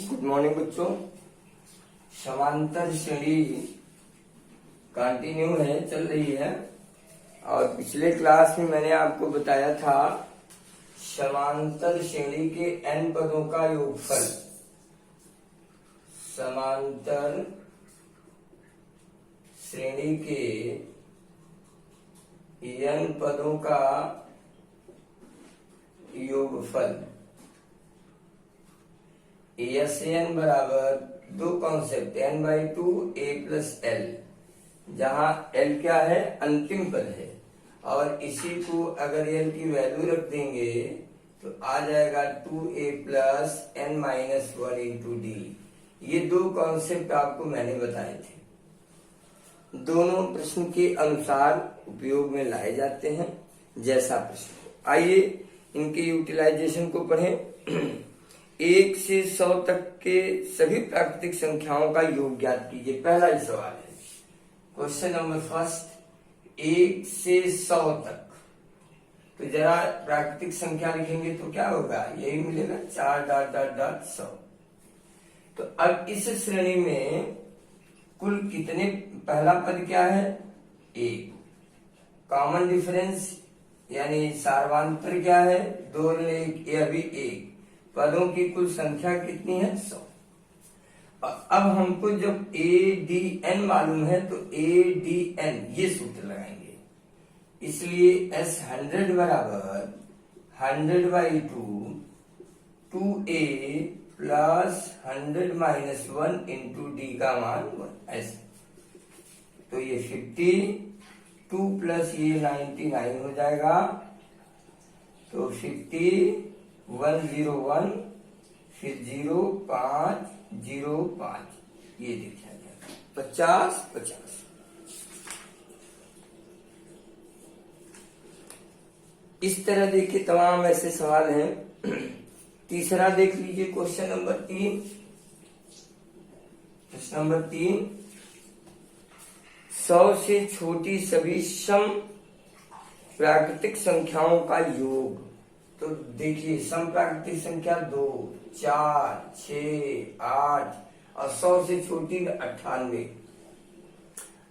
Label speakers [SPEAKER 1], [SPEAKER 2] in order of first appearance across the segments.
[SPEAKER 1] Good morning बच्चों। समांतर श्रेणी कंटिन्यू है, चल रही है। और पिछले क्लास में मैंने आपको बताया था समांतर श्रेणी के n पदों का योगफल। समांतर श्रेणी के n पदों का योगफल एन बराबर दो concept n/2 a plus L, जहां l क्या है, अंतिम पद है। और इसी को अगर l की वैल्यू रख देंगे तो आ जाएगा 2a plus n minus 1 into D. ये दो कॉन्सेप्ट आपको मैंने बताए थे, दोनों प्रश्न के अनुसार उपयोग में लाए जाते हैं जैसा प्रश्न हो। आइए इनके यूटिलाइजेशन को पढ़ें। 1 से 100 तक के सभी प्राकृतिक संख्याओं का योग ज्ञात कीजिए। पहला ही सवाल है, क्वेश्चन नंबर फर्स्ट, 1 से 100 तक। तो जरा प्राकृतिक संख्या लिखेंगे तो क्या होगा, यही मिलेगा 4 ... 100। तो अब इस श्रेणी में कुल कितने, पहला पद क्या है, 1। कॉमन डिफरेंस यानी सार्वंतर क्या है, 2 और 1, ये अभी 1। पदों की कुल संख्या कितनी है, 100। अब हमको जब ADN मालूम है तो ADN ये सूत्र लगाएंगे। इसलिए S100 बराबर 100/2 2a plus 100 minus 1 into D का मान 1 ऐसे। तो ये 52 प्लस ये 99 हो जाएगा। तो 101 फिर 0505 ये देखा जाएगा 50। इस तरह देखिए तमाम ऐसे सवाल हैं। तीसरा देख लीजिए, क्वेश्चन नंबर 3। प्रश्न नंबर 3, 100 से छोटी सभी सम प्राकृतिक संख्याओं का योग। तो देखिए सम प्राकृतिक संख्या 2, 4, 6, 8 और 100 से छोटी 98।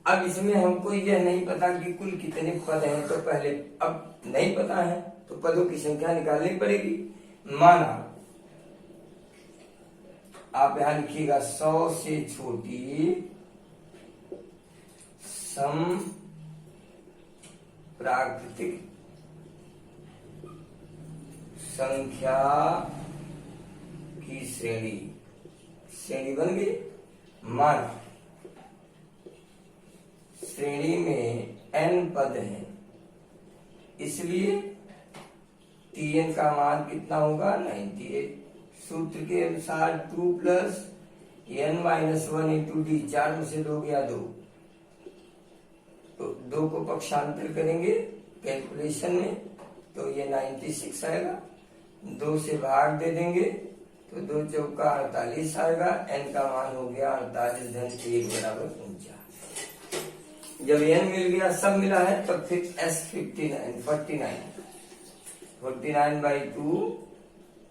[SPEAKER 1] अब इसमें हमको यह नहीं पता कि कुल कितने पद हैं, तो पहले अब नहीं पता है तो पदों की संख्या निकालनी पड़ेगी। माना आप यहां लिखिएगा 100 से छोटी सम प्राकृतिक संख्या की श्रेणी बन गई। मान श्रेणी में n पद हैं, इसलिए Tn का मान कितना होगा, 98। सूत्र के अनुसार 2 plus n minus 1 into D, 4 में से 2 गया 2, तो 2 को पक्षांतर करेंगे कैलकुलेशन में तो ये 96 आएगा। 2 से भाग दे देंगे तो 2 चौका 48 आएगा। n का मान हो गया 48 + 1 बराबर 49। जब n मिल गया, सब मिला है, तब फिर S49 49/2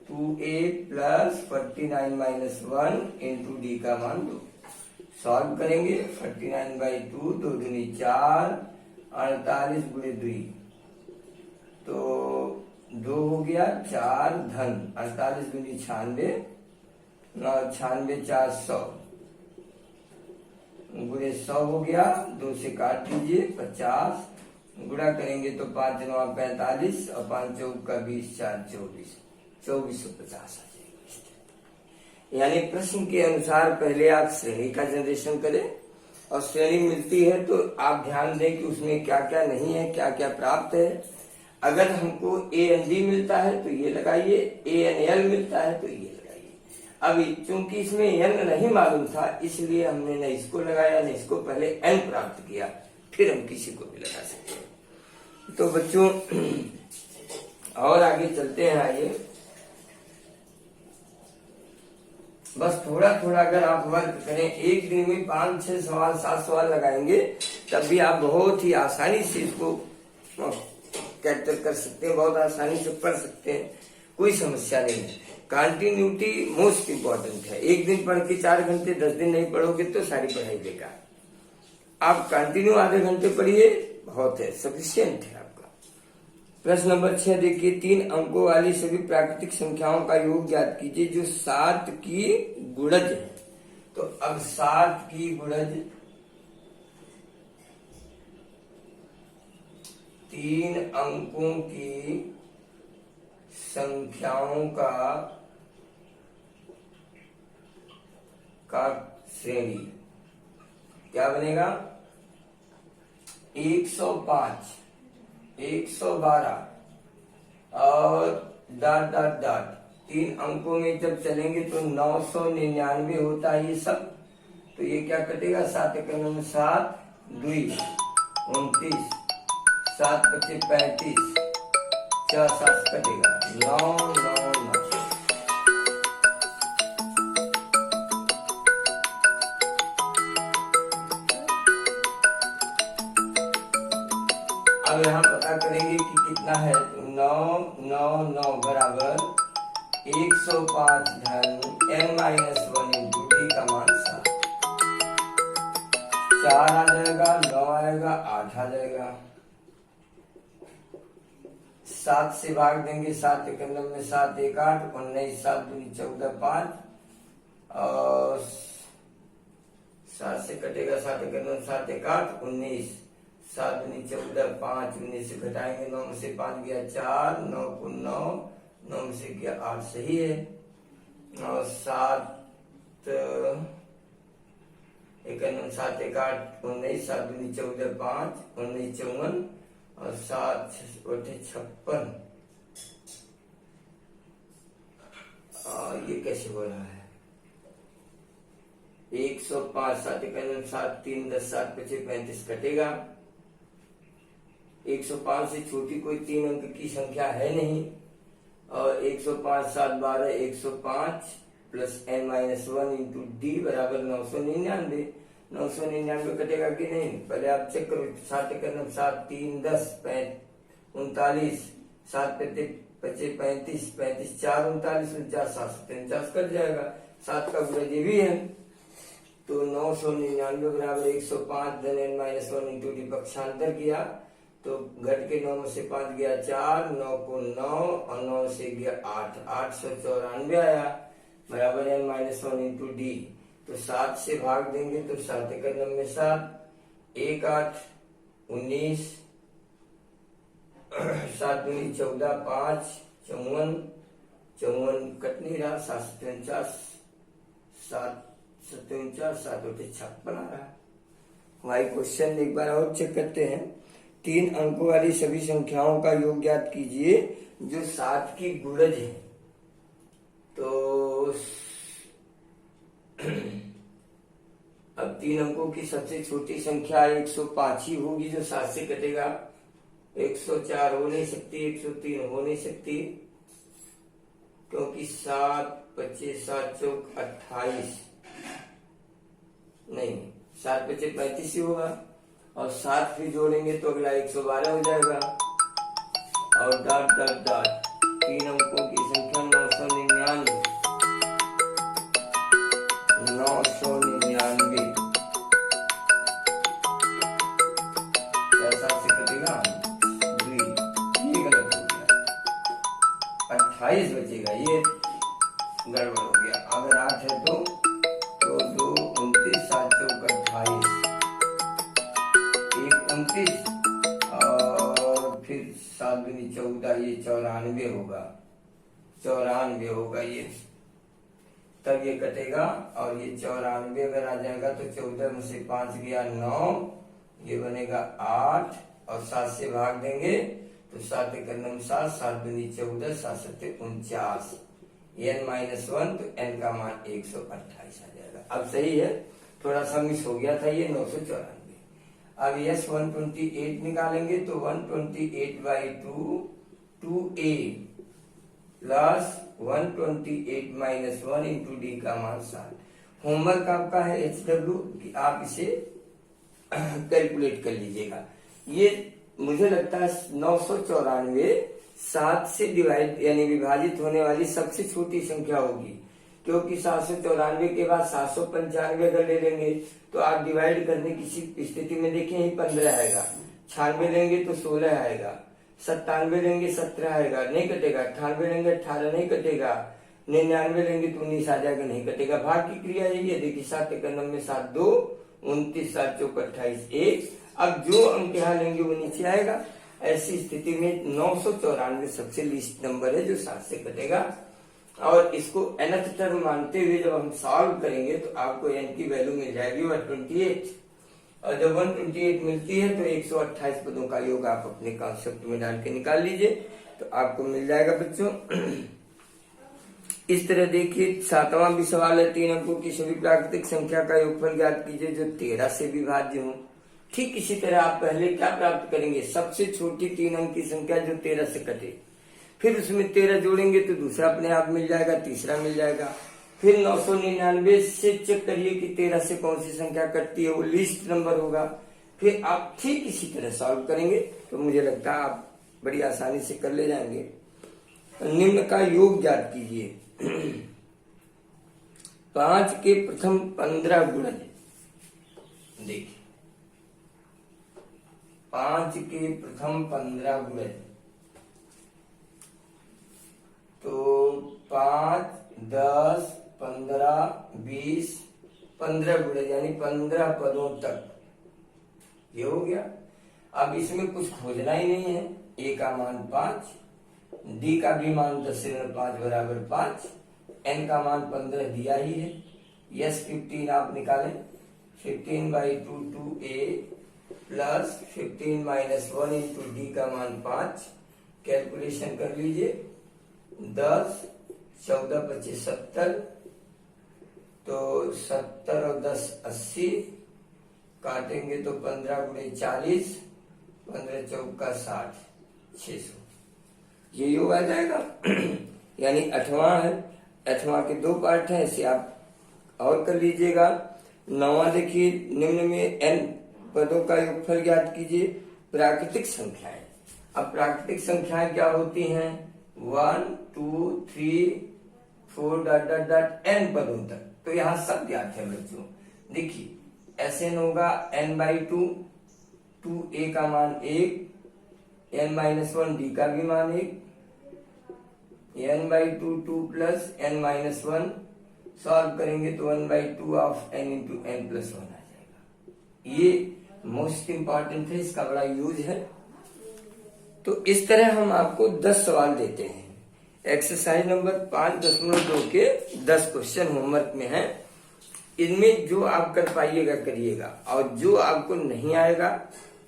[SPEAKER 1] 2a plus 49 minus 1 into D का मान 2। सॉल्व करेंगे 49/2 2 दूनी 4 48 × 2 तो 2 हो गया 4 धन 48 दूनी 96 96 4 100 गुणे 100 हो गया। 2 से काट दीजिए 50, गुणा करेंगे तो 5 × 9 45 और 5 चौका 20 4 24 2450 आ जाएगा। यानी प्रश्न के अनुसार पहले आप श्रेणी का जनरेशन करें और श्रेणी मिलती है तो आप ध्यान दें कि उसमें क्या क्या नहीं है, क्या क्या प्राप्त है। अगर हमको AND मिलता है तो ये लगाइए, ANL मिलता है तो ये लगाइए। अभी चूंकि इसमें n नहीं मालूम था, इसलिए हमने न इसको लगाया न इसको, पहले n प्राप्त किया, फिर हम किसी को भी लगा सकते हैं। तो बच्चों और आगे चलते हैं। आइए बस थोड़ा थोड़ा अगर आप वर्क करें, एक दिन में 5, 6 सवाल 7 सवाल लगाएंगे, तब भी आप बहुत ही आसानी से इसको कैप्चर कर सकते हैं, बहुत आसानी से पढ़ सकते हैं, कोई समस्या नहीं है। कंटिन्यूटी मोस्ट इम्पोर्टेंट है। एक दिन पढ़ के 4 घंटे 10 दिन नहीं पढ़ोगे तो सारी पढ़ाई बेकार। आप कंटिन्यू आधे घंटे पढ़िए, बहुत है, सफिशियंट है आपका। प्रश्न नंबर 6 देखिए, 3 अंकों वाली सभी प्राकृतिक संख्याओं का योग ज्ञात कीजिए जो 7 की गुणज है। तो अब 7 की गुणज 3 अंकों की संख्याओं का श्रेणी क्या बनेगा? 105, 112 और डॉट डॉट डॉट 3 अंकों में जब चलेंगे तो 999 होता है ये सब। तो ये क्या कटेगा? 7 एकम 7, 2 29, 7 25 35, 4 7 कटेगा 9 9 9। अब यहाँ पता करेंगे कि कितना है। तो 9 9 9 बराबर 105 धन n-1 इंटू डी का मान 7। 4 आ जाएगा, 9 आएगा, 8 आ जाएगा। 7 से भाग देंगे, 7 एकम में 7 1 8, 19 7 2 14 5 और 7 से कटेगा, 7 एकम 7 1 8, 19 7 2 14 5, 19 से घटाएंगे, 9 में से 5 गया 4, 9 को 9, 9 में से गया 8, सही है। और 7 एकम 7 1 8, 19 7 2 14 5, 19 54 और 7 56। ये कैसे हो रहा है? 105 7 एकम 7 3 10 7 25 35 कटेगा। 105 से छोटी कोई 3 अंक की संख्या है नहीं। और 105 7 12 105 प्लस n-1 इंटू डी बराबर 999। 999 कटेगा कि नहीं? पहले आप चेक करो। 7 एकम 7 3 10 39, 7 25 35 35 4 39 49 7 49 कट जाएगा। 7 का गुणज ये भी है। तो 999 बराबर 105 धन n-1 इंटू डी पक्षांतर किया तो घट के 9 में से 5 गया 4, 9 को 9 और 9 से गया 8, 894 आया बराबर n-1 इंटू डी। तो 7 से भाग देंगे तो 7 एकम में 7, 1 8, 19 7 2 14 5, 54 54 कट नहीं रहा, 7 49 7 57 7 56 आ रहा है। हमारी क्वेश्चन एक बार और चेक करते हैं। 3 अंकों वाली सभी संख्याओं का योग ज्ञात कीजिए जो 7 की गुणज है। तो अब 3 अंकों की सबसे छोटी संख्या 105 ही होगी जो 7 से कटेगा। 104 हो नहीं सकती, 103 हो नहीं सकती क्योंकि 7 25 7 चौक 28 नहीं, 7 25 35 ही होगा। और 7 भी जोड़ेंगे तो अगला 112 हो जाएगा। और डॉट डॉट डॉट 3 अंकों की संख्या 999 कैसा से कटेगा? 2, ये गलत हो गया, 28 बचेगा, ये गड़बड़ हो गया। अगर 8 है तो 2 29 7 चौक 28 29 और फिर 7 दूनी 14, ये 94 होगा, 94 होगा ये, तब ये कटेगा। और ये 94 अगर आ जाएगा तो 14 में से 5 गया 9, ये बनेगा 8 और 7 से भाग देंगे तो 7 एकम 7, 7 दूनी 14, 7 7 49, n-1 तो n का मान 128 आ जाएगा। अब सही है, थोड़ा सा मिस हो गया था ये 994। अब यस 128 निकालेंगे तो 128/2 2a प्लस 128 - 1 इंटू डी का मान 7। होमवर्क आपका है HW कि आप इसे कैलकुलेट कर लीजिएगा। ये मुझे लगता है 994 7 से डिवाइड यानी विभाजित होने वाली सबसे छोटी संख्या होगी, क्योंकि 794 के बाद 795 अगर ले लेंगे तो आप डिवाइड करने की स्थिति में देखें ही 15 आएगा, 96 लेंगे तो 16 आएगा, 97 लेंगे 17 आएगा, नहीं कटेगा, 98 लेंगे 18 नहीं कटेगा, 99 लेंगे तो 19 आ जाएगा, नहीं कटेगा। भाग की क्रिया यही है, देखिए 7 × 9 में 7 2 29, 7 × 4 28 1। अब जो अंक यहाँ लेंगे वो नीचे आएगा। ऐसी स्थिति में 994 सबसे लीस्ट नंबर है जो 7 से कटेगा। और इसको nth टर्म मानते हुए जब हम सॉल्व करेंगे तो आपको n की वैल्यू मिल जाएगी 128, और जब 128 मिलती है तो 128 पदों का योग आप अपने कॉन्सेप्ट में डाल के निकाल लीजिए तो आपको मिल जाएगा बच्चों। इस तरह देखिए 7वां भी सवाल है, 3 अंकों की सभी प्राकृतिक संख्या का योगफल ज्ञात कीजिए जो 13 से विभाज्य हो। ठीक इसी तरह आप पहले क्या प्राप्त करेंगे, सबसे छोटी 3 अंक की संख्या जो 13 से कटे, फिर उसमें 13 जोड़ेंगे तो दूसरा अपने आप मिल जाएगा, तीसरा मिल जाएगा। फिर 999 से चेक करिए कि 13 से कौन सी संख्या कटती है, वो लीस्ट नंबर होगा। फिर आप ठीक इसी तरह सॉल्व करेंगे तो मुझे लगता है आप बड़ी आसानी से कर ले जाएंगे। निम्न का योग ज्ञात कीजिए। 5 के प्रथम 15 गुणज, देखिए 5 के प्रथम 15 गुणज, तो 5, 10, 15, 20, 15 गुणज यानी 15 पदों तक ये हो गया। अब इसमें कुछ खोजना ही नहीं है। ए का मान 5, डी का भी मान 10/5 बराबर 5, एन का मान 15 दिया ही है। यस 15 आप निकालें, 15/2 2a प्लस 15 - 1 इंटू डी का मान 5, कैलकुलेशन कर लीजिए। 10, 14, 25, 70, तो 70 और 10 80, काटेंगे तो 15 × 40, 15 चौका 60, 600 ये योग आ जाएगा। यानी 8वां है, 8वां के 2 पार्ट हैं, इसे आप और कर लीजिएगा। 9वां देखिए, निम्न में n पदों का योगफल ज्ञात कीजिए। प्राकृतिक संख्याएं, अब प्राकृतिक संख्याएं क्या होती हैं, 1 2 3 4 n पदों तक। तो यहाँ सब ज्ञात है बच्चों। देखिए Sn होगा n/2, 2a का मान 1, n-1 d का भी मान 1, n/2 2 प्लस n-1 सॉल्व करेंगे तो 1/2 of n into n plus 1 आ जाएगा। ये मोस्ट इंपॉर्टेंट है, इसका बड़ा यूज है। तो इस तरह हम आपको 10 सवाल देते हैं। एक्सरसाइज नंबर 5.2 के 10 क्वेश्चन होमवर्क में है। इनमें जो आप कर पाइएगा करिएगा, और जो आपको नहीं आएगा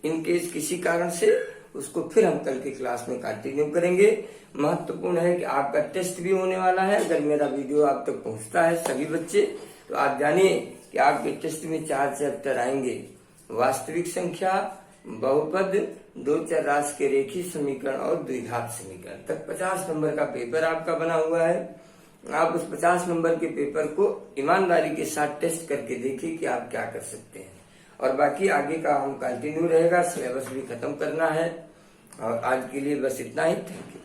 [SPEAKER 1] इन केस किसी कारण से, उसको फिर हम कल की क्लास में कंटिन्यू करेंगे। महत्वपूर्ण है कि आपका टेस्ट भी होने वाला है। अगर मेरा वीडियो आप तक पहुंचता है सभी बच्चे, तो आप जानिए कि आपके टेस्ट में 4 चैप्टर आएंगे। वास्तविक संख्या, बहुपद, 2 चर राशि के रेखीय समीकरण और द्विघात समीकरण तक 50 नंबर का पेपर आपका बना हुआ है। आप उस 50 नंबर के पेपर को ईमानदारी के साथ टेस्ट करके देखिए कि आप क्या कर सकते हैं। और बाकी आगे का हम कंटिन्यू रहेगा, सिलेबस भी खत्म करना है। और आज के लिए बस इतना ही। Thank you.